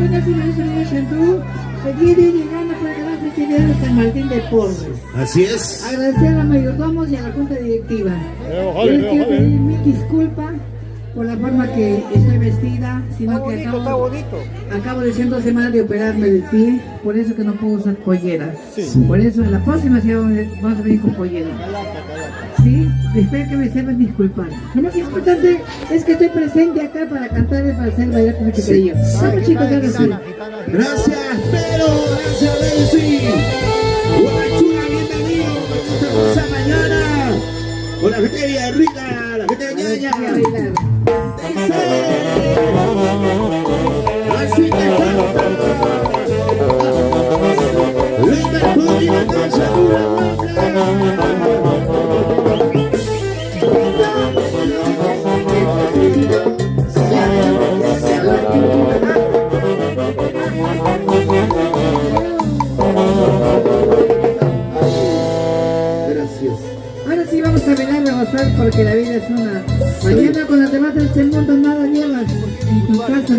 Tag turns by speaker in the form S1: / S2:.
S1: apenas una vez en Chantú, pedir y llegando para ganar festividades de San Martín de Porres.
S2: Así es.
S1: Agradecer a los mayordomos y a la junta directiva. Quiero pedir mi disculpa por la forma que estoy vestida, sino que acabo de 2 semanas de operarme del pie, por eso que no puedo usar polleras. Por eso en la próxima sí vamos a venir con polleras. Sí, espero que me sepan disculpar. Lo más importante es que estoy presente acá para cantar y para hacer bailar con mi chiquillo. Vamos chicos, ahora sí.
S2: Gracias, pero gracias, Daisy. Guachura, bienvenido esta hermosa mañana. Con la gente de Villarrica, la gente de Ñaña. Así te canta. Lo mejor y la cosa Gracias.
S1: Ahora sí vamos a bailar, a gozar porque la vida es una. Mañana cuando te mates este mundo nada llevas en tu casa.